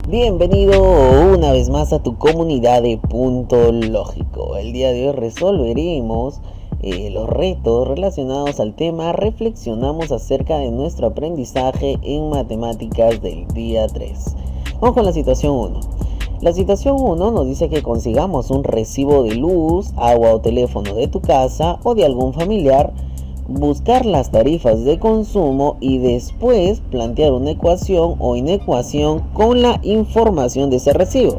Bienvenido una vez más a tu comunidad de Punto Lógico. El día de hoy resolveremos los retos relacionados al tema. Reflexionamos acerca de nuestro aprendizaje en matemáticas del día 3. Vamos con la situación 1. La situación 1 nos dice que consigamos un recibo de luz, agua o teléfono de tu casa o de algún familiar, buscar las tarifas de consumo y después plantear una ecuación o inecuación con la información de ese recibo.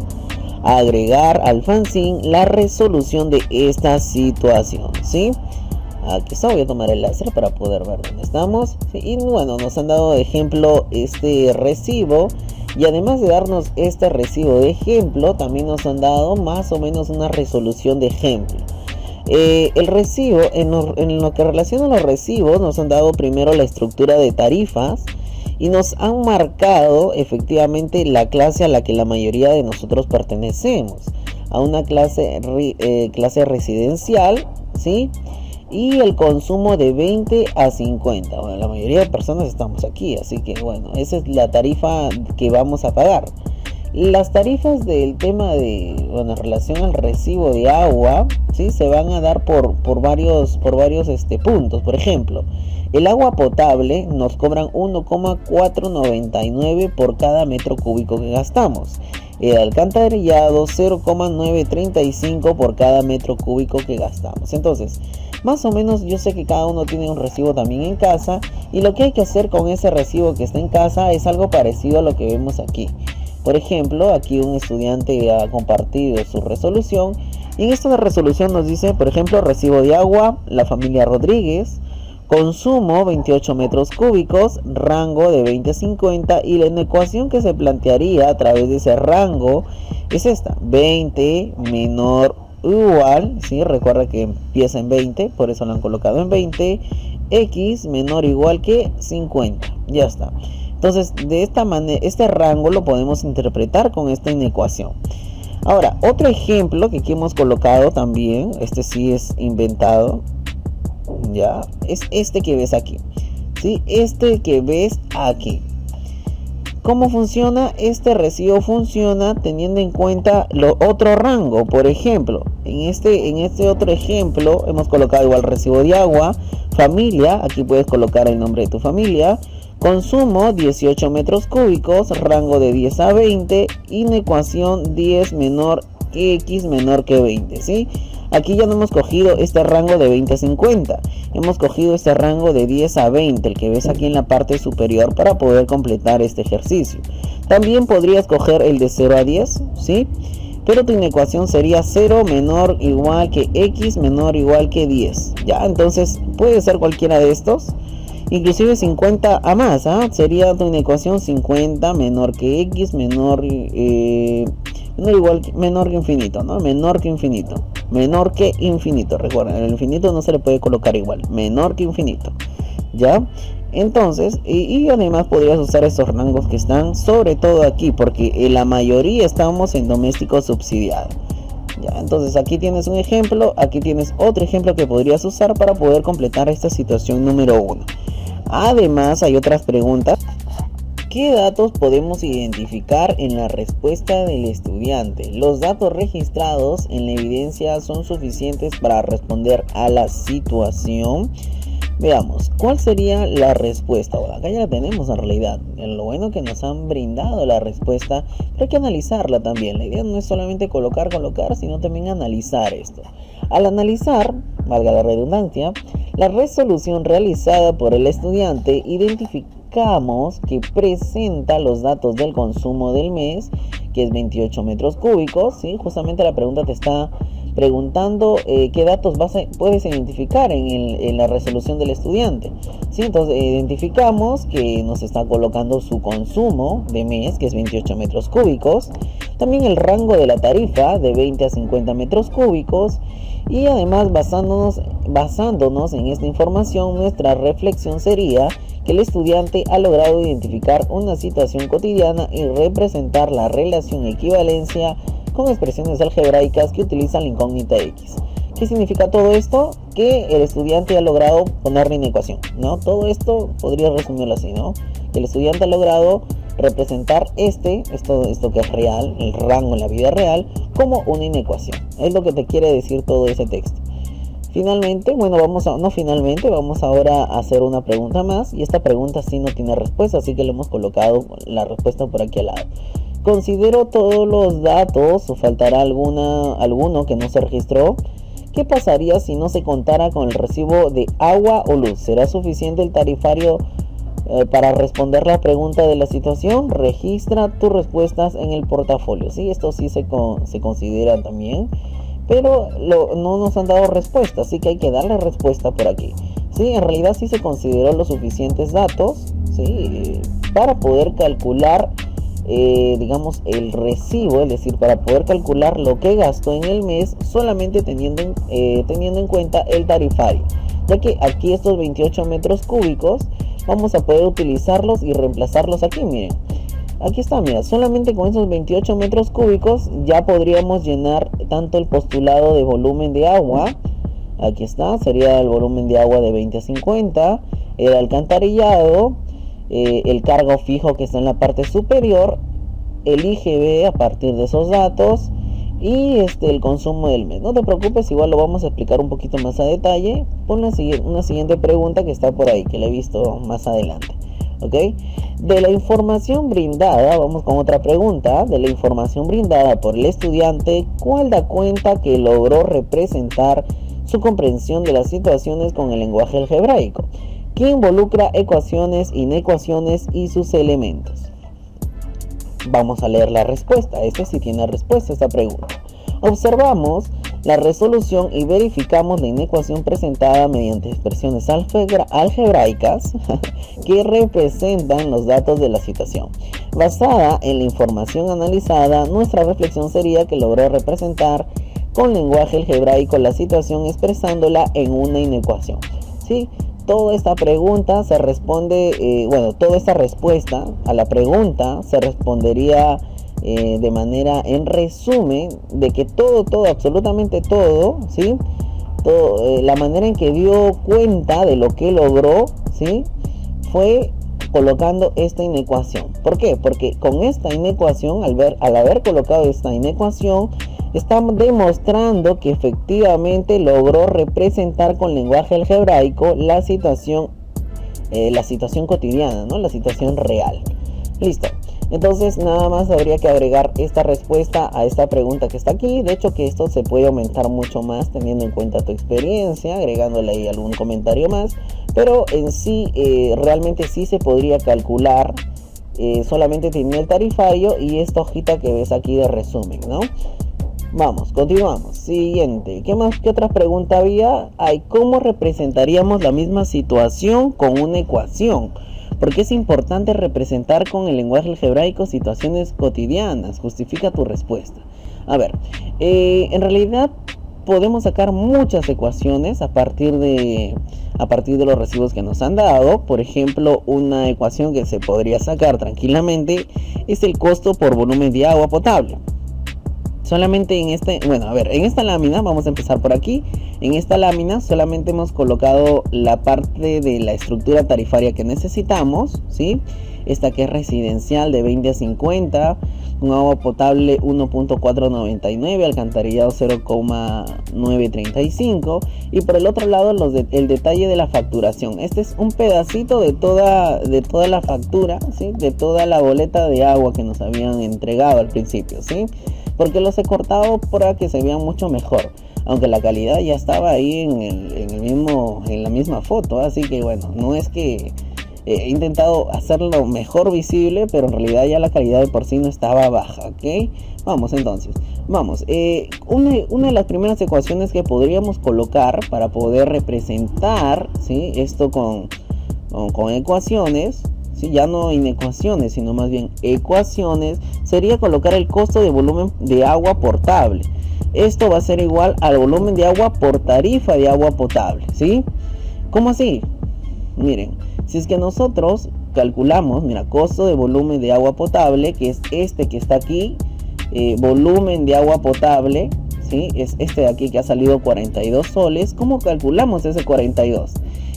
Agregar al fanzine la resolución de esta situación, ¿sí? Aquí está, voy a tomar el láser para poder ver dónde estamos. ¿Sí? Y bueno, nos han dado de ejemplo este recibo. Y además de darnos este recibo de ejemplo, también nos han dado más o menos una resolución de ejemplo. El recibo, en lo que relaciona a los recibos, nos han dado primero la estructura de tarifas y nos han marcado efectivamente la clase a la que la mayoría de nosotros pertenecemos, a una clase residencial, ¿sí? Y el consumo de 20 a 50. Bueno, la mayoría de personas estamos aquí, así que bueno, esa es la tarifa que vamos a pagar. Las tarifas del tema de, bueno, en relación al recibo de agua, ¿sí? Se van a dar por varios puntos. Por ejemplo, el agua potable nos cobran 1,499 por cada metro cúbico que gastamos. El alcantarillado 0,935 por cada metro cúbico que gastamos. Entonces, más o menos yo sé que cada uno tiene un recibo también en casa, y lo que hay que hacer con ese recibo que está en casa es algo parecido a lo que vemos aquí. Por ejemplo, aquí un estudiante ha compartido su resolución y en esta resolución nos dice, por ejemplo, recibo de agua, la familia Rodríguez, consumo 28 metros cúbicos, rango de 20 a 50, y la inecuación que se plantearía a través de ese rango es esta: 20 menor o igual, ¿sí? Recuerda que empieza en 20, por eso lo han colocado en 20, x menor o igual que 50, ya está. Entonces, de esta manera, este rango lo podemos interpretar con esta inecuación. Ahora, otro ejemplo que aquí hemos colocado también, este sí es inventado, ya, es este que ves aquí, ¿sí? Este que ves aquí. ¿Cómo funciona? Este recibo funciona teniendo en cuenta otro rango. Por ejemplo, en este otro ejemplo hemos colocado igual recibo de agua, familia, aquí puedes colocar el nombre de tu familia, consumo 18 metros cúbicos, rango de 10 a 20, inecuación 10 menor que x menor que 20, ¿sí? Aquí ya no hemos cogido este rango de 20 a 50, hemos cogido este rango de 10 a 20, el que ves aquí en la parte superior, para poder completar este ejercicio. También podrías coger el de 0 a 10, ¿sí? Pero tu inecuación sería 0 menor o igual que x menor o igual que 10, ¿ya? Entonces puede ser cualquiera de estos. Inclusive 50 a más, sería tu inecuación 50 menor que x menor que infinito, ¿no? Menor que infinito, recuerden, el infinito no se le puede colocar igual, menor que infinito, ¿ya? Entonces, y además podrías usar estos rangos que están sobre todo aquí, porque en la mayoría estamos en doméstico subsidiado. Ya, entonces aquí tienes un ejemplo, aquí tienes otro ejemplo que podrías usar para poder completar esta situación número 1. Además, hay otras preguntas. ¿Qué datos podemos identificar en la respuesta del estudiante? Los datos registrados en la evidencia son suficientes para responder a la situación. Veamos, ¿cuál sería la respuesta? Bueno, acá ya la tenemos en realidad. Lo bueno que nos han brindado la respuesta, pero hay que analizarla también. La idea no es solamente colocar, sino también analizar esto. Al analizar, valga la redundancia, la resolución realizada por el estudiante, identificamos que presenta los datos del consumo del mes, que es 28 metros cúbicos, ¿sí? Justamente la pregunta te está preguntando qué datos puedes identificar en la resolución del estudiante, ¿sí? Entonces identificamos que nos está colocando su consumo de mes, que es 28 metros cúbicos, también el rango de la tarifa de 20 a 50 metros cúbicos, y además basándonos en esta información, nuestra reflexión sería que el estudiante ha logrado identificar una situación cotidiana y representar la relación equivalencia con expresiones algebraicas que utilizan la incógnita X. ¿Qué significa todo esto? Que el estudiante ha logrado poner la inecuación, ¿no? Todo esto podría resumirlo así, ¿no? Que el estudiante ha logrado representar esto que es real, el rango en la vida real, como una inecuación. Es lo que te quiere decir todo ese texto. Finalmente, bueno, vamos ahora a hacer una pregunta más, y esta pregunta sí no tiene respuesta, así que le hemos colocado la respuesta por aquí al lado. Considero todos los datos o faltará alguno que no se registró. ¿Qué pasaría si no se contara con el recibo de agua o luz? ¿Será suficiente el tarifario para responder la pregunta de la situación? Registra tus respuestas en el portafolio. Sí, esto sí se considera también, pero no nos han dado respuesta, así que hay que darle respuesta por aquí. Sí, en realidad sí se consideró los suficientes datos, ¿sí? Para poder calcular, digamos, el recibo, es decir, para poder calcular lo que gastó en el mes, solamente teniendo en cuenta el tarifario, ya que aquí estos 28 metros cúbicos vamos a poder utilizarlos y reemplazarlos aquí. Miren, aquí está, mira, solamente con esos 28 metros cúbicos ya podríamos llenar tanto el postulado de volumen de agua, aquí está, sería el volumen de agua de 20 a 50, el alcantarillado, el cargo fijo que está en la parte superior, el IGB a partir de esos datos, y el consumo del mes. No te preocupes, igual lo vamos a explicar un poquito más a detalle por una siguiente pregunta que está por ahí, que la he visto más adelante. ¿Ok? De la información brindada, vamos con otra pregunta. De la información brindada por el estudiante, ¿cuál da cuenta que logró representar su comprensión de las situaciones con el lenguaje algebraico, que involucra ecuaciones, inecuaciones y sus elementos? Vamos a leer la respuesta. Sí tiene respuesta esta pregunta. Observamos la resolución y verificamos la inecuación presentada mediante expresiones algebraicas que representan los datos de la situación. Basada en la información analizada, nuestra reflexión sería que logró representar con lenguaje algebraico la situación expresándola en una inecuación. ¿Sí? Toda esta pregunta se responde, toda esta respuesta a la pregunta se respondería de manera, en resumen, de que absolutamente todo, ¿sí? La manera en que dio cuenta de lo que logró, ¿sí? Fue colocando esta inecuación. ¿Por qué? Porque con esta inecuación, al haber colocado esta inecuación, estamos demostrando que efectivamente logró representar con lenguaje algebraico la situación cotidiana, ¿no? La situación real. Listo. Entonces nada más habría que agregar esta respuesta a esta pregunta que está aquí. De hecho, que esto se puede aumentar mucho más teniendo en cuenta tu experiencia, agregándole ahí algún comentario más. Pero en sí, realmente sí se podría calcular solamente teniendo el tarifario y esta hojita que ves aquí de resumen, ¿no? Vamos, continuamos. Siguiente. ¿Qué otra pregunta había? ¿Cómo representaríamos la misma situación con una ecuación? Porque es importante representar con el lenguaje algebraico situaciones cotidianas. Justifica tu respuesta. A ver, en realidad podemos sacar muchas ecuaciones a partir de los recibos que nos han dado. Por ejemplo, una ecuación que se podría sacar tranquilamente es el costo por volumen de agua potable. Solamente en esta lámina, vamos a empezar por aquí. En esta lámina solamente hemos colocado la parte de la estructura tarifaria que necesitamos, ¿sí? Esta que es residencial de 20 a 50, un agua potable 1.499, alcantarillado 0.935, y por el otro lado el detalle de la facturación. Este es un pedacito de toda la factura, ¿sí? De toda la boleta de agua que nos habían entregado al principio, ¿sí? Porque los he cortado para que se vean mucho mejor, aunque la calidad ya estaba ahí en la misma foto, así que bueno, no es que he intentado hacerlo mejor visible, pero en realidad ya la calidad de por sí no estaba baja, ¿ok? Vamos entonces, una de las primeras ecuaciones que podríamos colocar para poder representar, ¿sí? Esto con ecuaciones, ¿sí? Ya no inecuaciones, sino más bien ecuaciones, sería colocar el costo de volumen de agua potable. Esto va a ser igual al volumen de agua por tarifa de agua potable, ¿sí? ¿Cómo así? Miren, si es que nosotros calculamos, mira, costo de volumen de agua potable, que es este que está aquí, volumen de agua potable, ¿sí? Es este de aquí que ha salido 42 soles. ¿Cómo calculamos ese 42?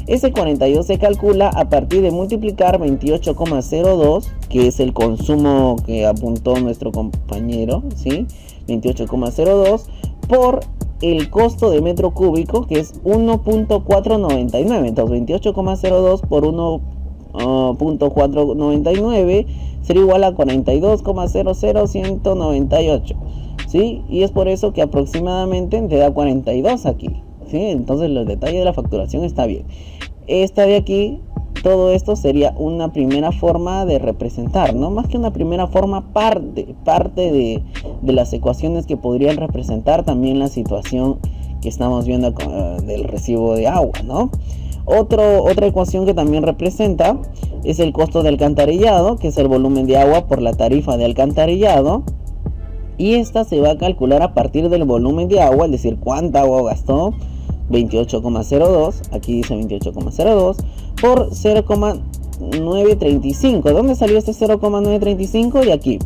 Ese 42 se calcula a partir de multiplicar 28,02, que es el consumo que apuntó nuestro compañero, ¿sí? 28,02 por el costo de metro cúbico, que es 1.499. Entonces 28,02 por 1.499 sería igual a 42,00198, ¿sí? Y es por eso que aproximadamente te da 42 aquí, ¿sí? Entonces los detalles de la facturación está bien. Esta de aquí, todo esto sería una primera forma de representar, ¿no? Más que una primera forma, parte de las ecuaciones que podrían representar también la situación que estamos viendo del recibo de agua, ¿no? Otra ecuación que también representa es el costo de alcantarillado, que es el volumen de agua por la tarifa de alcantarillado. Y esta se va a calcular a partir del volumen de agua, es decir, cuánta agua gastó, 28,02, aquí dice 28,02, por 0,935. ¿Dónde salió este 0,935? Y aquí,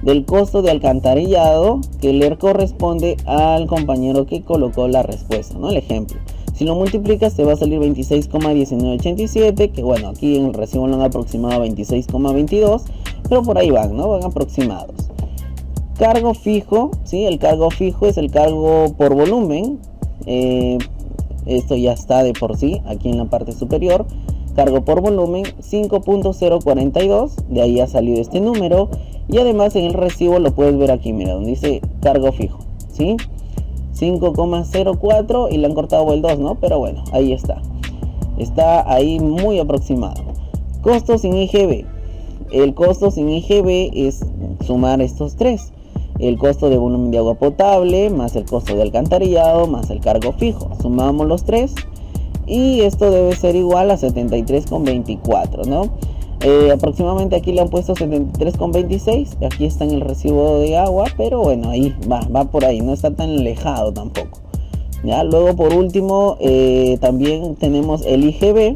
del costo de alcantarillado que le corresponde al compañero que colocó la respuesta, ¿no? El ejemplo. Si lo multiplicas te va a salir 26,1987, que bueno, aquí en el recibo lo han aproximado a 26,22, pero por ahí van, ¿no? Van aproximados. Cargo fijo, ¿sí? El cargo fijo es el cargo por volumen. Esto ya está de por sí, aquí en la parte superior. Cargo por volumen 5.042, de ahí ha salido este número. Y además en el recibo lo puedes ver aquí, mira, donde dice cargo fijo, ¿sí? 5,04 y le han cortado el 2, ¿no? Pero bueno, ahí está. Está ahí muy aproximado. Costo sin IGB. El costo sin IGB es sumar estos tres. El costo de volumen de agua potable, más el costo de alcantarillado, más el cargo fijo. Sumamos los tres y esto debe ser igual a 73,24, ¿no? Aproximadamente aquí le han puesto 73,26. Aquí está en el recibo de agua, pero bueno, ahí va por ahí, no está tan alejado tampoco. Ya, luego por último también tenemos el IGB,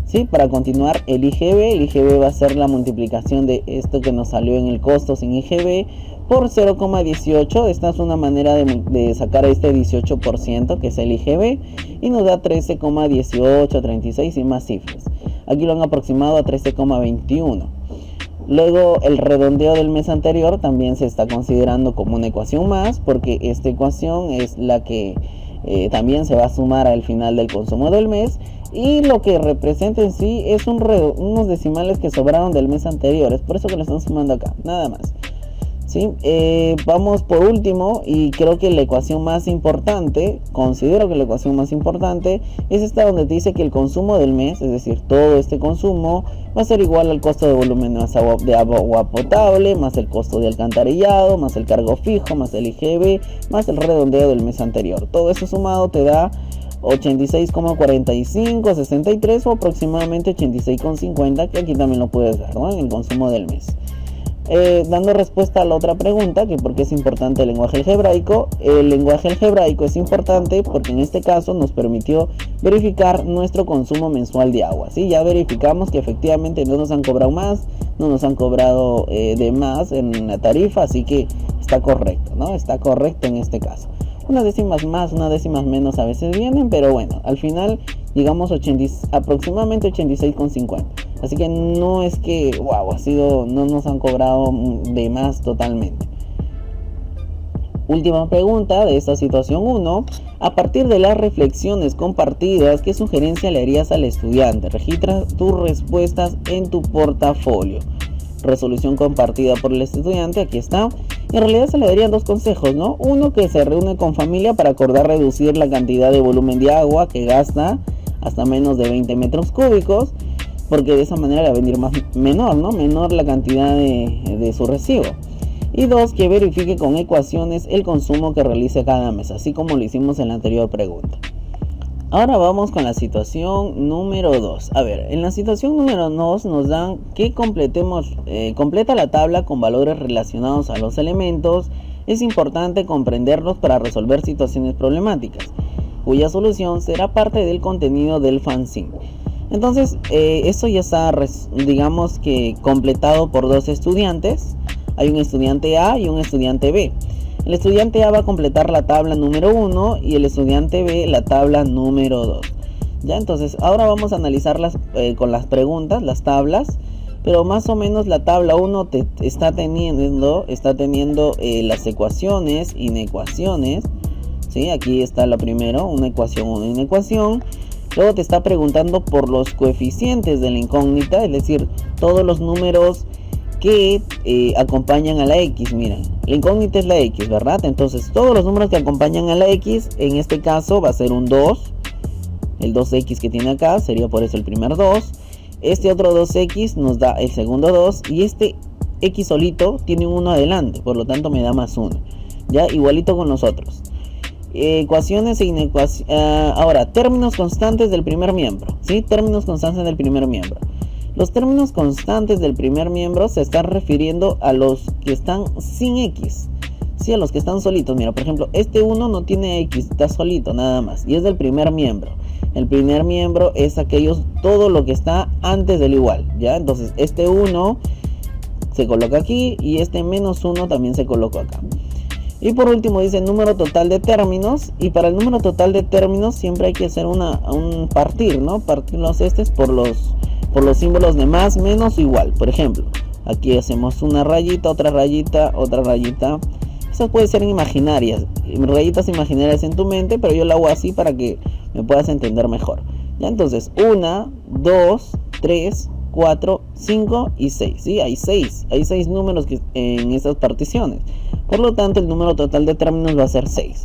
¿sí? Para continuar, el IGB va a ser la multiplicación de esto que nos salió en el costo sin IGB por 0,18. Esta es una manera de sacar este 18% que es el IGB y nos da 13,1836 y más cifras. Aquí lo han aproximado a 13,21. Luego el redondeo del mes anterior también se está considerando como una ecuación más, porque esta ecuación es la que también se va a sumar al final del consumo del mes, y lo que representa en sí es unos decimales que sobraron del mes anterior. Es por eso que lo están sumando acá, nada más. ¿Sí? Vamos por último, y creo que la ecuación más importante, considero que la ecuación más importante es esta, donde te dice que el consumo del mes, es decir, todo este consumo va a ser igual al costo de volumen de agua potable, más el costo de alcantarillado, más el cargo fijo, más el IGB, más el redondeo del mes anterior. Todo eso sumado te da 86,45, 63 o aproximadamente 86,50, que aquí también lo puedes ver, ¿no? En el consumo del mes. Dando respuesta a la otra pregunta, que por qué es importante el lenguaje algebraico. El lenguaje algebraico es importante porque en este caso nos permitió verificar nuestro consumo mensual de agua, ¿sí? Ya verificamos que efectivamente no nos han cobrado más, no nos han cobrado de más en la tarifa, así que está correcto, ¿no? Está correcto en este caso. Unas décimas más, unas décimas menos a veces vienen, pero bueno, al final llegamos aproximadamente 86,50. Así que no es que, wow, no nos han cobrado de más totalmente. Última pregunta de esta situación 1. A partir de las reflexiones compartidas, ¿qué sugerencia le harías al estudiante? Registra tus respuestas en tu portafolio. Resolución compartida por el estudiante, aquí está. En realidad se le darían dos consejos, ¿no? Uno, que se reúne con familia para acordar reducir la cantidad de volumen de agua que gasta hasta menos de 20 metros cúbicos, porque de esa manera le va a venir menor, ¿no? Menor la cantidad de su recibo. Y dos, que verifique con ecuaciones el consumo que realice cada mes, así como lo hicimos en la anterior pregunta. Ahora vamos con la situación número 2. A ver, en la situación número 2 nos dan que completa la tabla con valores relacionados a los elementos. Es importante comprenderlos para resolver situaciones problemáticas, cuya solución será parte del contenido del fanzine. Entonces, esto ya está, digamos que completado por dos estudiantes. Hay un estudiante A y un estudiante B. El estudiante A va a completar la tabla número 1 y el estudiante B la tabla número 2. Ya, entonces ahora vamos a analizarlas con las preguntas, las tablas. Pero más o menos la tabla 1 está teniendo las ecuaciones, inecuaciones. ¿Sí? Aquí está la primera, una ecuación, una inecuación. Luego te está preguntando por los coeficientes de la incógnita, es decir, todos los números que acompañan a la X. Miren, la incógnita es la X, ¿verdad? Entonces todos los números que acompañan a la X, en este caso va a ser un 2. El 2X que tiene acá sería por eso el primer 2. Este otro 2X nos da el segundo 2. Y este X solito tiene un 1 adelante, por lo tanto me da más 1. Ya, igualito con los otros. Ecuaciones e inecuaciones. Ahora, términos constantes del primer miembro. ¿Sí? Términos constantes del primer miembro. Los términos constantes del primer miembro se están refiriendo a los que están sin X. Sí, a los que están solitos. Mira, por ejemplo, este 1 no tiene X, está solito nada más. Y es del primer miembro. El primer miembro es todo lo que está antes del igual. ¿Ya? Entonces, este 1 se coloca aquí y este menos 1 también se coloca acá. Y por último dice número total de términos. Y para el número total de términos siempre hay que hacer un partir, ¿no? Partir los por los símbolos de más, menos o igual. Por ejemplo, aquí hacemos una rayita, otra rayita, otra rayita. Esas pueden ser imaginarias, rayitas imaginarias en tu mente, pero yo lo hago así para que me puedas entender mejor. Ya, entonces, 1, 2, 3, 4, 5 y 6. ¿Sí? Hay 6 números en estas particiones. Por lo tanto, el número total de términos va a ser 6.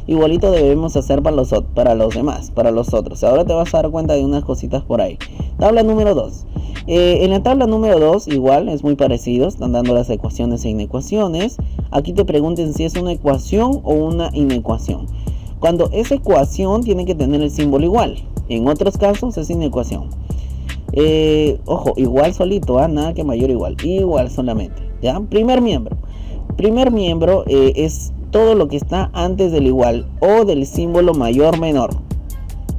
Igualito debemos hacer para los demás, para los otros. Ahora te vas a dar cuenta de unas cositas por ahí. Tabla número 2. En la tabla número 2 igual es muy parecido. Están dando las ecuaciones e inecuaciones. Aquí te pregunten si es una ecuación o una inecuación. Cuando es ecuación tiene que tener el símbolo igual. En otros casos es inecuación. Ojo, igual solito, nada que mayor igual. Igual solamente. ¿Ya? Primer miembro. Primer miembro es todo lo que está antes del igual o del símbolo mayor menor.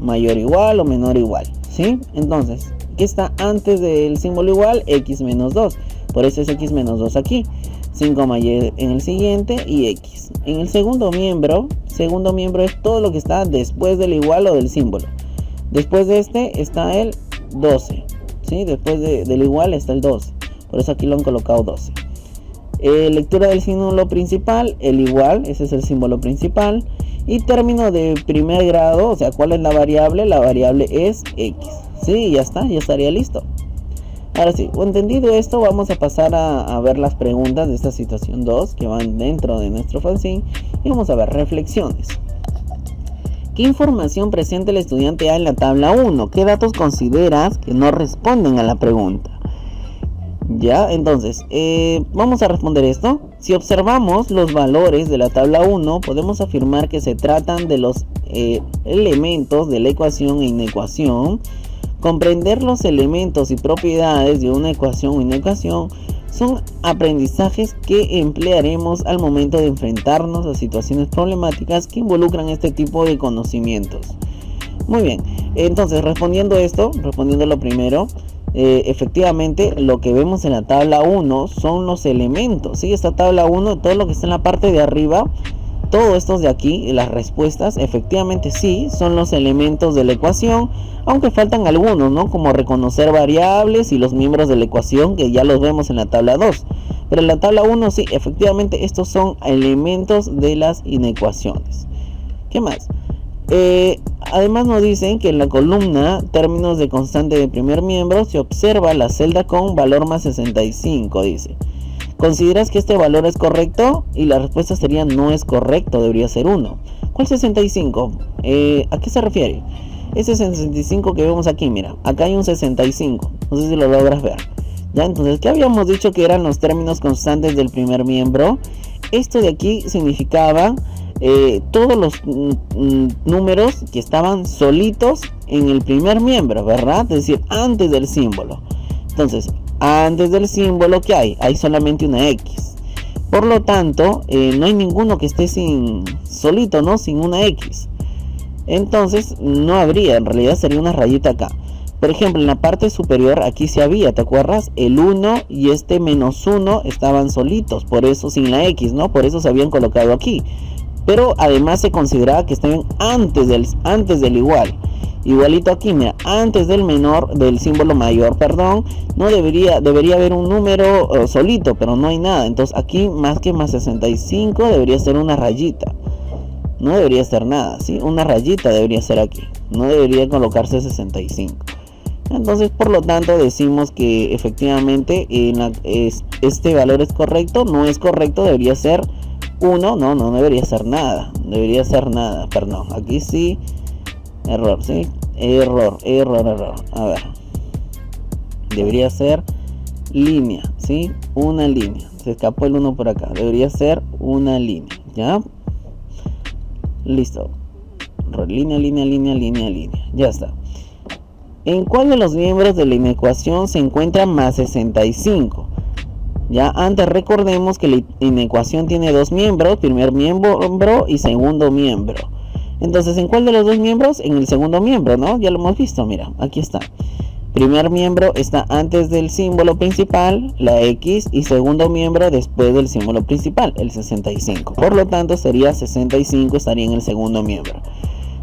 Mayor igual o menor igual. ¿Sí? Entonces, ¿qué está antes del símbolo igual? X menos 2. Por eso es X menos 2 aquí. 5 mayor en el siguiente y X. En el segundo miembro es todo lo que está después del igual o del símbolo. Después de este está el 12. ¿Sí? Después del igual está el 12. Por eso aquí lo han colocado 12. Lectura del símbolo principal, el igual, ese es el símbolo principal. Y término de primer grado, o sea, ¿cuál es la variable? La variable es X. Sí, ya está, ya estaría listo. Ahora sí, entendido esto, vamos a pasar a ver las preguntas de esta situación 2 que van dentro de nuestro fanzine. Y vamos a ver reflexiones. ¿Qué información presenta el estudiante A en la tabla 1? ¿Qué datos consideras que no responden a la pregunta? Ya, entonces, vamos a responder esto. Si observamos los valores de la tabla 1, podemos afirmar que se tratan de los elementos de la ecuación e inecuación. Comprender los elementos y propiedades de una ecuación o inecuación son aprendizajes que emplearemos al momento de enfrentarnos a situaciones problemáticas que involucran este tipo de conocimientos. Muy bien, entonces respondiendo lo primero, efectivamente lo que vemos en la tabla 1 son los elementos. ¿Sí? Esta tabla 1, todo lo que está en la parte de arriba, todos estos de aquí, las respuestas, efectivamente sí, son los elementos de la ecuación, aunque faltan algunos, ¿no? Como reconocer variables y los miembros de la ecuación, que ya los vemos en la tabla 2. Pero en la tabla 1 sí, efectivamente estos son elementos de las inecuaciones. ¿Qué más? Además nos dicen que en la columna términos de constante de primer miembro se observa la celda con valor más 65, dice. ¿Consideras que este valor es correcto? Y la respuesta sería no es correcto, debería ser 1. ¿Cuál 65? ¿A qué se refiere? Ese 65 que vemos aquí, mira, acá hay un 65, no sé si lo logras ver. Ya, entonces, ¿qué habíamos dicho que eran los términos constantes del primer miembro? Esto de aquí significaba todos los números que estaban solitos en el primer miembro, ¿verdad? Es decir, antes del símbolo. Entonces, antes del símbolo, ¿qué hay? Hay solamente una X. Por lo tanto, no hay ninguno que esté solito, ¿no? Sin una X. Entonces, no habría, en realidad sería una rayita acá. Por ejemplo, en la parte superior, aquí sí había, ¿te acuerdas? El 1 y este menos 1 estaban solitos, por eso sin la X, ¿no? Por eso se habían colocado aquí. Pero además se consideraba que estaban antes del igual. Igualito aquí, mira, antes del menor, del símbolo mayor, perdón, no debería haber un número solito, pero no hay nada. Entonces aquí más que más 65 debería ser una rayita. No debería ser nada, ¿sí? Una rayita debería ser aquí. No debería colocarse 65. Entonces, por lo tanto, decimos que efectivamente este valor es correcto. No es correcto, debería ser 1. No debería ser nada. Debería ser nada, perdón. Aquí sí, error, ¿sí? Error. A ver. Debería ser línea, ¿sí? Una línea. Se escapó el 1 por acá. Debería ser una línea, ¿ya? Listo. Línea. Ya está. ¿En cuál de los miembros de la inecuación se encuentra más 65? Ya antes recordemos que la inecuación tiene dos miembros, primer miembro y segundo miembro. Entonces, ¿en cuál de los dos miembros? En el segundo miembro, ¿no? Ya lo hemos visto, mira, aquí está. Primer miembro está antes del símbolo principal, la X, y segundo miembro después del símbolo principal, el 65. Por lo tanto, sería 65, estaría en el segundo miembro.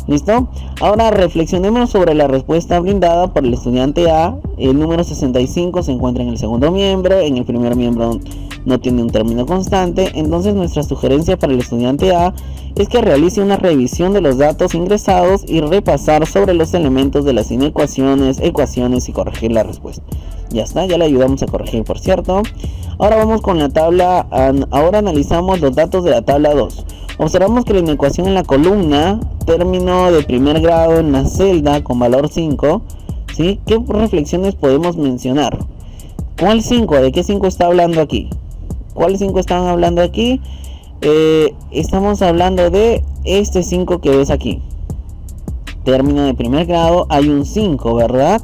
¿Listo? Ahora reflexionemos sobre la respuesta brindada por el estudiante A. El número 65 se encuentra en el segundo miembro, en el primer miembro no tiene un término constante. Entonces nuestra sugerencia para el estudiante A es que realice una revisión de los datos ingresados y repasar sobre los elementos de las inecuaciones, ecuaciones y corregir la respuesta. Ya está, ya le ayudamos a corregir, por cierto. Ahora vamos con la tabla, ahora analizamos los datos de la tabla 2. Observamos que la inecuación en la columna, término de primer grado en la celda con valor 5, ¿sí? ¿Qué reflexiones podemos mencionar? ¿Cuál 5? ¿De qué 5 está hablando aquí? ¿Cuál 5 están hablando aquí? Estamos hablando de este 5 que ves aquí. Término de primer grado, hay un 5, ¿verdad?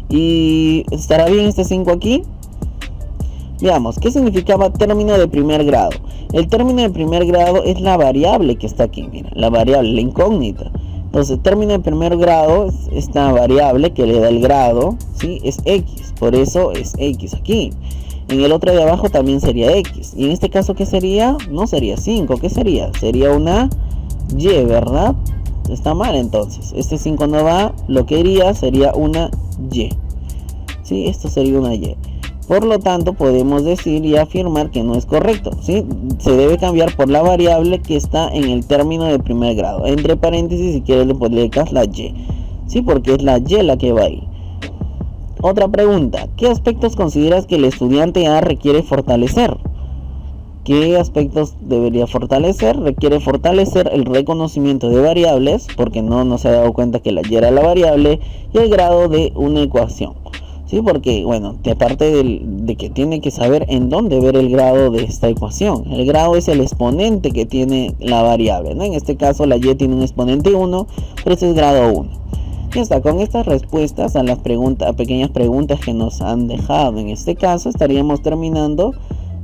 ¿Y estará bien este 5 aquí? Veamos, ¿qué significaba término de primer grado? El término de primer grado es la variable que está aquí, mira, la variable, la incógnita. Entonces, término de primer grado es esta variable que le da el grado, ¿sí? Es X, por eso es X aquí. En el otro de abajo también sería X. Y en este caso, ¿qué sería? No sería 5, ¿qué sería? Sería una Y, ¿verdad? Está mal entonces. Este 5 no va, lo que iría sería una Y. ¿Sí? Esto sería una Y. Por lo tanto, podemos decir y afirmar que no es correcto, ¿sí? Se debe cambiar por la variable que está en el término de primer grado. Entre paréntesis, si quieres le colocas la Y, ¿sí? Porque es la Y la que va ahí. Otra pregunta, ¿qué aspectos consideras que el estudiante A requiere fortalecer? ¿Qué aspectos debería fortalecer? Requiere fortalecer el reconocimiento de variables, porque no se ha dado cuenta que la Y era la variable, y el grado de una ecuación. Sí, porque, bueno, aparte de que tiene que saber en dónde ver el grado de esta ecuación. El grado es el exponente que tiene la variable, ¿no? En este caso la Y tiene un exponente 1, pero ese es grado 1. Ya está, con estas respuestas a las pequeñas preguntas que nos han dejado en este caso, estaríamos terminando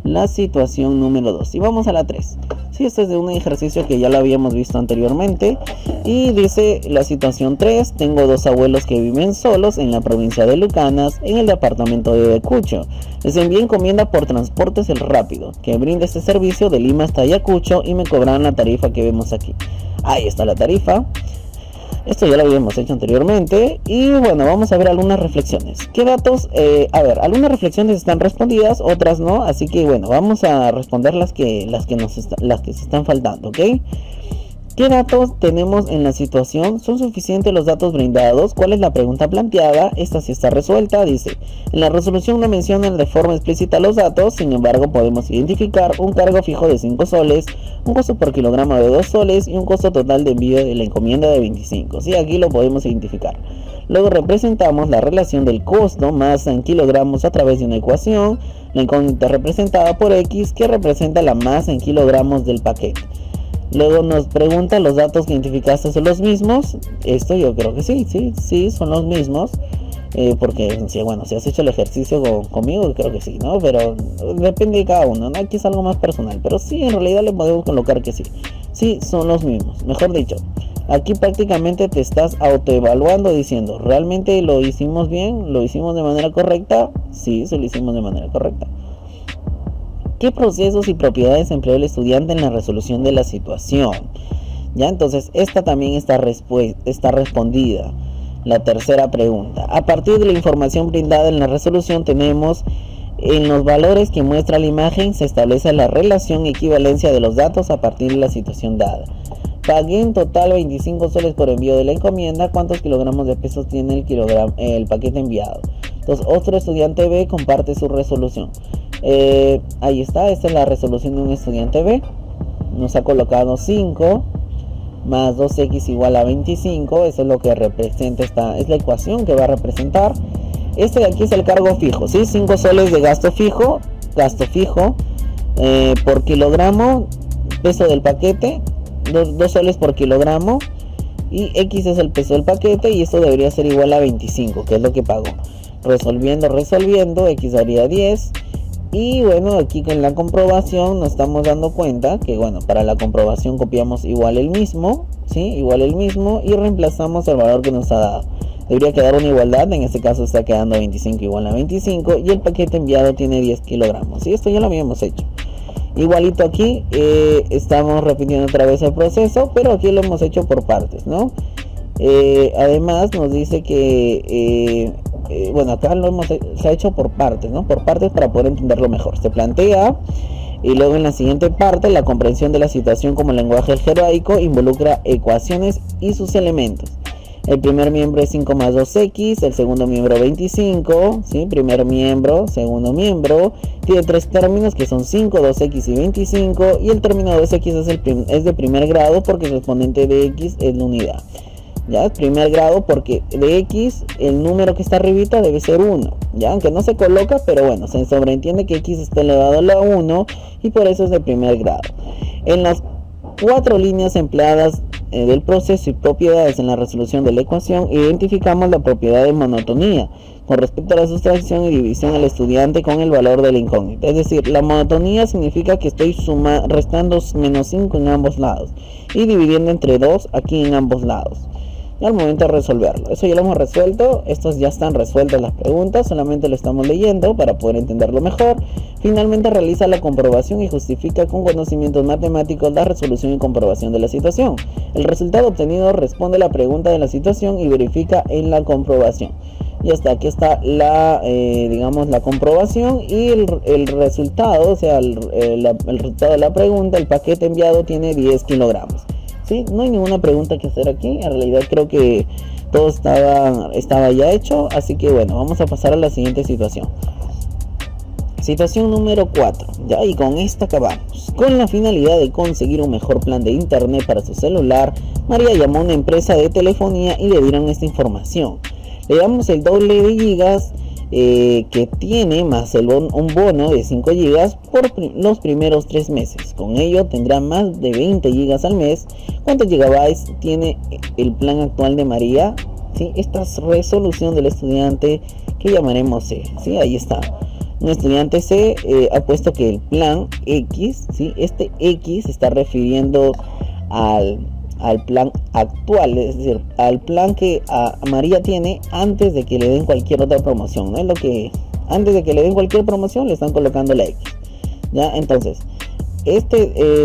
la situación número 2. Y vamos a la 3. Sí, este es de un ejercicio que ya lo habíamos visto anteriormente. Y dice la situación 3. Tengo dos abuelos que viven solos en la provincia de Lucanas, en el departamento de Ayacucho. Les envié encomienda por Transportes El Rápido, que brinda este servicio de Lima hasta Ayacucho, y me cobran la tarifa que vemos aquí. Ahí está la tarifa. Esto ya lo habíamos hecho anteriormente. Y bueno, vamos a ver algunas reflexiones. ¿Qué datos? Algunas reflexiones están respondidas, otras no. Así que bueno, vamos a responder las que se están faltando, ¿ok? ¿Qué datos tenemos en la situación? ¿Son suficientes los datos brindados? ¿Cuál es la pregunta planteada? Esta sí está resuelta. Dice, en la resolución no mencionan de forma explícita los datos, sin embargo podemos identificar un cargo fijo de 5 soles, un costo por kilogramo de 2 soles y un costo total de envío de la encomienda de 25. Sí, aquí lo podemos identificar. Luego representamos la relación del costo masa en kilogramos a través de una ecuación. La incógnita representada por X, que representa la masa en kilogramos del paquete. Luego nos pregunta, ¿los datos que identificaste son los mismos? Esto yo creo que sí, son los mismos. Porque, bueno, si has hecho el ejercicio conmigo, creo que sí, ¿no? Pero depende de cada uno, ¿no? Aquí es algo más personal. Pero sí, en realidad le podemos colocar que sí. Sí, son los mismos. Mejor dicho, aquí prácticamente te estás autoevaluando diciendo, ¿realmente lo hicimos bien? ¿Lo hicimos de manera correcta? Sí, se lo hicimos de manera correcta. ¿Qué procesos y propiedades empleó el estudiante en la resolución de la situación? Ya, entonces esta también está respondida. La tercera pregunta. A partir de la información brindada en la resolución tenemos en los valores que muestra la imagen se establece la relación y equivalencia de los datos a partir de la situación dada. Pagué en total 25 soles por envío de la encomienda. ¿Cuántos kilogramos de pesos tiene el paquete enviado? Entonces, otro estudiante B comparte su resolución. Ahí está, esta es la resolución de un estudiante B. Nos ha colocado 5 más 2x igual a 25. Eso es lo que representa es la ecuación que va a representar. Este de aquí es el cargo fijo, ¿sí? 5 soles de gasto fijo por kilogramo, peso del paquete, 2 soles por kilogramo, y X es el peso del paquete, y esto debería ser igual a 25, que es lo que pagó. Resolviendo, X daría 10, y bueno, aquí con la comprobación nos estamos dando cuenta que bueno, para la comprobación copiamos igual el mismo, ¿sí? Igual el mismo, y reemplazamos el valor que nos ha dado. Debería quedar una igualdad, en este caso está quedando 25 igual a 25, y el paquete enviado tiene 10 kilogramos, y esto ya lo habíamos hecho. Igualito aquí, estamos repitiendo otra vez el proceso, pero aquí lo hemos hecho por partes, ¿no? Además nos dice que, bueno, acá se ha hecho por partes, ¿no? Por partes para poder entenderlo mejor. Se plantea, y luego en la siguiente parte, la comprensión de la situación como lenguaje algebraico involucra ecuaciones y sus elementos. El primer miembro es 5 más 2x, el segundo miembro 25, ¿sí? Primer miembro, segundo miembro, tiene 3 términos que son 5, 2x y 25, y el término 2x es de primer grado porque su exponente de x es la unidad. Ya, es primer grado porque de x el número que está arribita debe ser 1, ya, aunque no se coloca, pero bueno, se sobreentiende que x está elevado a la 1 y por eso es de primer grado. En las 4 líneas empleadas del proceso y propiedades en la resolución de la ecuación, identificamos la propiedad de monotonía con respecto a la sustracción y división al estudiante con el valor de la incógnita. Es decir, la monotonía significa que estoy restando menos 5 en ambos lados y dividiendo entre 2 aquí en ambos lados. Y al momento de resolverlo, eso ya lo hemos resuelto. Estos ya están resueltas las preguntas, solamente lo estamos leyendo para poder entenderlo mejor. Finalmente realiza la comprobación y justifica con conocimientos matemáticos la resolución y comprobación de la situación. El resultado obtenido responde a la pregunta de la situación y verifica en la comprobación. Y hasta aquí está digamos, la comprobación y el resultado, o sea, el resultado de la pregunta. El paquete enviado tiene 10 kilogramos. ¿Sí? No hay ninguna pregunta que hacer aquí. En realidad creo que todo estaba ya hecho. Así que bueno, vamos a pasar a la siguiente situación. Situación número 4. Ya, y con esta acabamos. Con la finalidad de conseguir un mejor plan de internet para su celular, María llamó a una empresa de telefonía y le dieron esta información. Le damos el doble de gigas que tiene más un bono de 5 gigas por los primeros 3 meses. Con ello tendrá más de 20 gigas al mes. ¿Cuántos gigabytes tiene el plan actual de María? ¿Sí? Esta es resolución del estudiante que llamaremos C. ¿Sí? Ahí está. Un estudiante C ha puesto que el plan X, ¿sí? Este X se está refiriendo al plan actual, es decir, al plan que María tiene antes de que le den cualquier otra promoción, ¿no? Es lo que antes de que le den cualquier promoción le están colocando la X. Ya, entonces,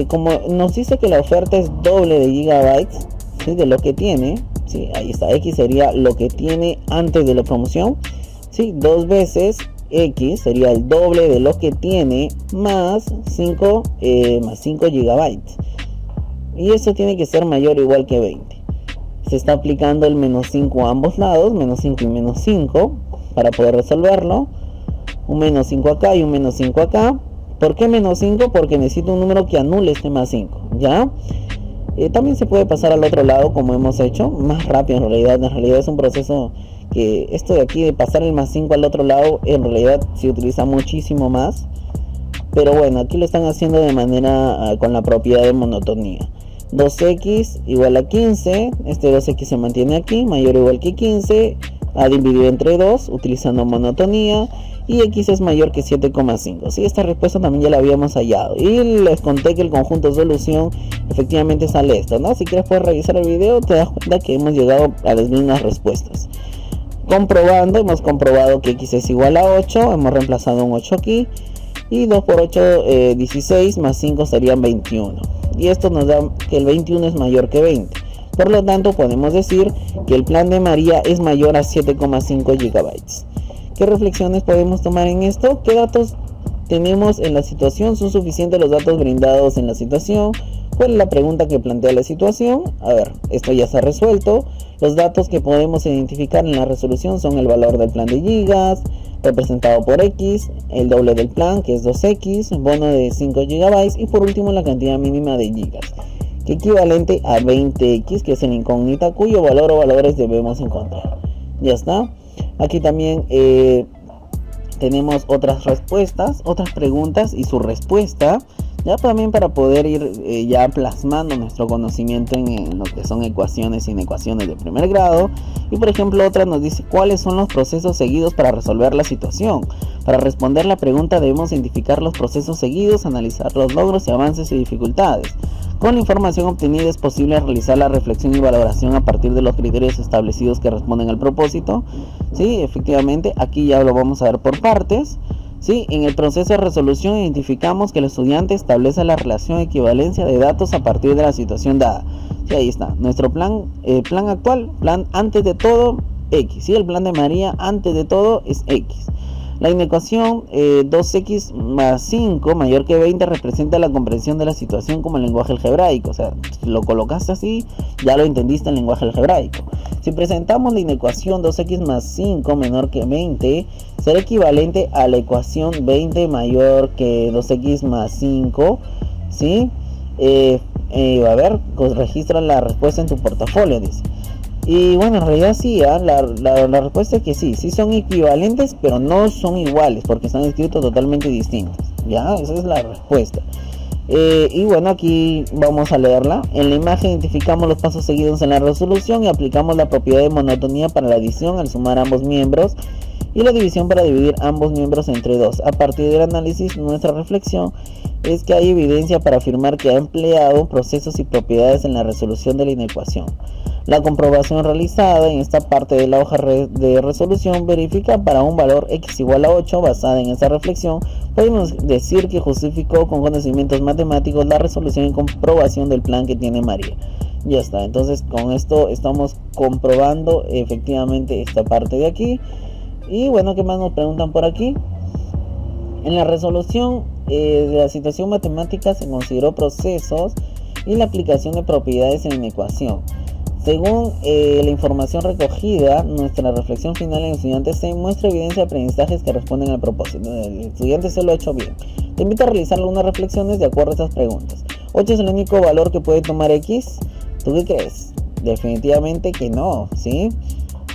como nos dice que la oferta es doble de gigabytes, ¿sí? De lo que tiene, ¿sí? Ahí está, X sería lo que tiene antes de la promoción, ¿sí? 2 veces X sería el doble de lo que tiene más 5 gigabytes. Y eso tiene que ser mayor o igual que 20. Se está aplicando el menos 5 a ambos lados, menos 5 y menos 5, para poder resolverlo. Un menos 5 acá y un menos 5 acá. ¿Por qué menos 5? Porque necesito un número que anule este más 5, ¿ya? También se puede pasar al otro lado como hemos hecho, más rápido en realidad es un proceso que esto de aquí de pasar el más 5 al otro lado en realidad se utiliza muchísimo más. Pero bueno, aquí lo están haciendo de manera con la propiedad de monotonía. 2x igual a 15, este 2x se mantiene aquí, mayor o igual que 15, a dividir entre 2 utilizando monotonía, y x es mayor que 7,5. Sí, esta respuesta también ya la habíamos hallado y les conté que el conjunto solución efectivamente sale esto, ¿no? Si quieres puedes revisar el video, te das cuenta que hemos llegado a las mismas respuestas. Comprobando, hemos comprobado que x es igual a 8, hemos reemplazado un 8 aquí, y 2 por 8, 16, más 5 serían 21. Y esto nos da que el 21 es mayor que 20. Por lo tanto, podemos decir que el plan de María es mayor a 7,5 GB. ¿Qué reflexiones podemos tomar en esto? ¿Qué datos tenemos en la situación? ¿Son suficientes los datos brindados en la situación? ¿Cuál es la pregunta que plantea la situación? A ver, esto ya se ha resuelto. Los datos que podemos identificar en la resolución son el valor del plan de gigas, representado por X, el doble del plan, que es 2X, bono de 5 GB, y por último la cantidad mínima de gigas, que equivalente a 20X, que es la incógnita cuyo valor o valores debemos encontrar. Ya está. Aquí también tenemos otras respuestas, otras preguntas y su respuesta, ya también para poder ir ya plasmando nuestro conocimiento en lo que son ecuaciones y inecuaciones de primer grado. Y por ejemplo, otra nos dice cuáles son los procesos seguidos para resolver la situación. Para responder la pregunta debemos identificar los procesos seguidos, analizar los logros y avances y dificultades. Con la información obtenida es posible realizar la reflexión y valoración a partir de los criterios establecidos que responden al propósito. Sí, efectivamente, aquí ya lo vamos a ver por partes. Sí, en el proceso de resolución identificamos que el estudiante establece la relación de equivalencia de datos a partir de la situación dada. Sí, ahí está. Nuestro plan actual, plan antes de todo, X. Sí, el plan de María antes de todo es X. La inecuación 2x más 5 mayor que 20 representa la comprensión de la situación como el lenguaje algebraico. O sea, si lo colocaste así, ya lo entendiste en lenguaje algebraico. Si presentamos la inecuación 2x más 5 menor que 20, será equivalente a la ecuación 20 mayor que 2x más 5. ¿Sí? A ver, registra la respuesta en tu portafolio, dice. Y bueno, en realidad sí, la respuesta es que sí son equivalentes, pero no son iguales, porque están escritos totalmente distintos. Ya, esa es la respuesta. Y bueno, aquí vamos a leerla. En la imagen identificamos los pasos seguidos en la resolución y aplicamos la propiedad de monotonía para la adición al sumar ambos miembros y la división para dividir ambos miembros entre 2. A partir del análisis, nuestra reflexión es que hay evidencia para afirmar que ha empleado procesos y propiedades en la resolución de la inecuación. La comprobación realizada en esta parte de la hoja de resolución verifica para un valor x igual a 8. Basada en esta reflexión, podemos decir que justificó con conocimientos matemáticos la resolución y comprobación del plan que tiene María. Ya está, entonces con esto estamos comprobando efectivamente esta parte de aquí. Y bueno, ¿qué más nos preguntan por aquí? En la resolución de la situación matemática se consideró procesos y la aplicación de propiedades en la ecuación. Según la información recogida, nuestra reflexión final en el estudiante C muestra evidencia de aprendizajes que responden al propósito. El estudiante C lo ha hecho bien. Te invito a realizar algunas reflexiones de acuerdo a estas preguntas. 8 es el único valor que puede tomar X. ¿Tú qué crees? Definitivamente que no, ¿sí?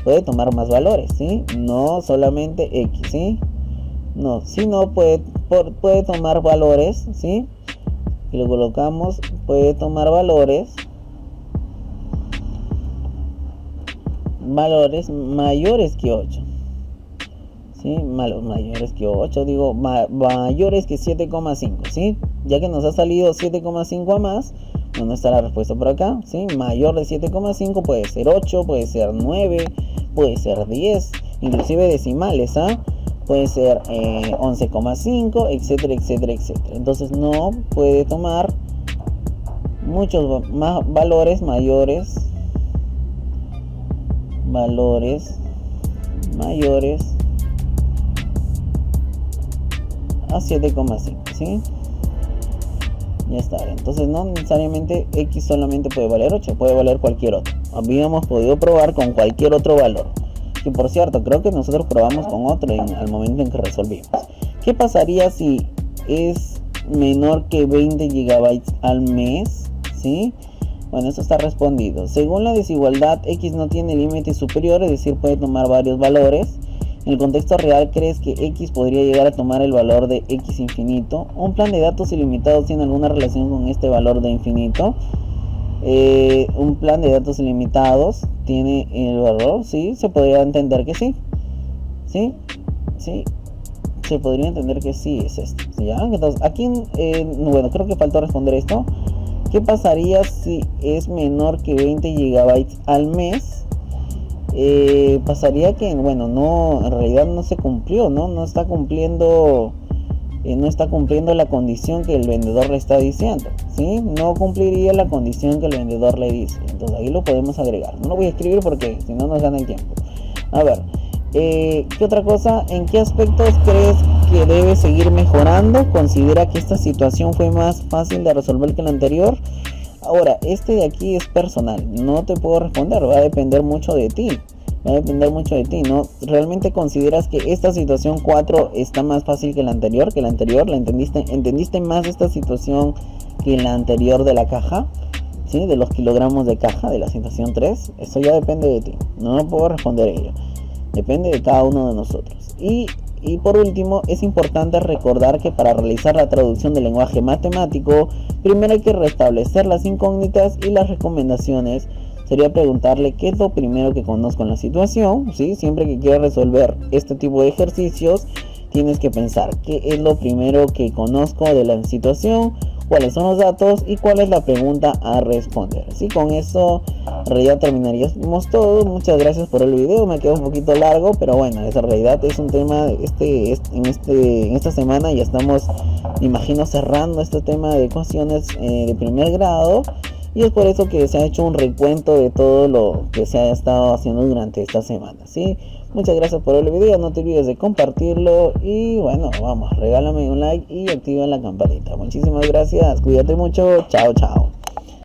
Puede tomar más valores, ¿sí? No solamente X, ¿sí? No, si no puede tomar valores, ¿sí? Y lo colocamos, puede tomar valores mayores que 8. ¿Sí? Mayores que 8, digo, mayores que 7,5, ¿sí? Ya que nos ha salido 7,5 a más, bueno, está la respuesta por acá, ¿sí? Mayor de 7,5 puede ser 8, puede ser 9, puede ser 10, inclusive decimales, ¿ah? Puede ser 11,5, etcétera, etcétera, etcétera. Entonces no puede tomar muchos más valores mayores a 7,5, ¿sí? Ya está. Entonces no necesariamente X solamente puede valer 8, puede valer cualquier otro. Habíamos podido probar con cualquier otro valor, que por cierto creo que nosotros probamos con otro al momento en que resolvimos. ¿Qué pasaría si es menor que 20 GB al mes? ¿Sí? Bueno, eso está respondido. Según la desigualdad, X no tiene límite superior, es decir, puede tomar varios valores. En el contexto real, ¿crees que X podría llegar a tomar el valor de X infinito? ¿Un plan de datos ilimitados tiene alguna relación con este valor de infinito? Un plan de datos ilimitados tiene el valor, sí, se podría entender que sí. ¿Sí? Sí. Se podría entender que sí es esto. ¿Ya? Entonces, aquí, bueno, creo que faltó responder esto. ¿Qué pasaría si es menor que 20 GB al mes? Pasaría que, bueno, no, en realidad no se cumplió, ¿no? No está cumpliendo no está cumpliendo la condición que el vendedor le está diciendo, ¿sí? No cumpliría la condición que el vendedor le dice. Entonces ahí lo podemos agregar. No lo voy a escribir porque si no nos gana el tiempo. A ver, ¿qué otra cosa? ¿En qué aspectos crees que debe seguir mejorando? ¿Considera que esta situación fue más fácil de resolver que la anterior? Ahora, este de aquí es personal, no te puedo responder, va a depender mucho de ti. Va a depender mucho de ti, ¿no? ¿Realmente consideras que esta situación 4 está más fácil que la anterior? ¿Que la anterior? ¿La entendiste más esta situación que la anterior de la caja? ¿Sí? De los kilogramos de caja de la situación 3. Eso ya depende de ti. No puedo responder ello. Depende de cada uno de nosotros. Y por último, es importante recordar que para realizar la traducción del lenguaje matemático, primero hay que restablecer las incógnitas y las recomendaciones. Sería preguntarle qué es lo primero que conozco en la situación, ¿sí? Siempre que quieras resolver este tipo de ejercicios, tienes que pensar qué es lo primero que conozco de la situación, cuáles son los datos y cuál es la pregunta a responder. ¿Sí? Con eso ya terminaríamos todo. Muchas gracias por el video, me quedó un poquito largo, pero bueno, esa realidad es un tema en esta semana ya estamos, imagino, cerrando este tema de ecuaciones de primer grado. Y es por eso que se ha hecho un recuento de todo lo que se ha estado haciendo durante esta semana, ¿sí? Muchas gracias por el video, no te olvides de compartirlo y bueno, vamos, regálame un like y activa la campanita. Muchísimas gracias, cuídate mucho, chao, chao.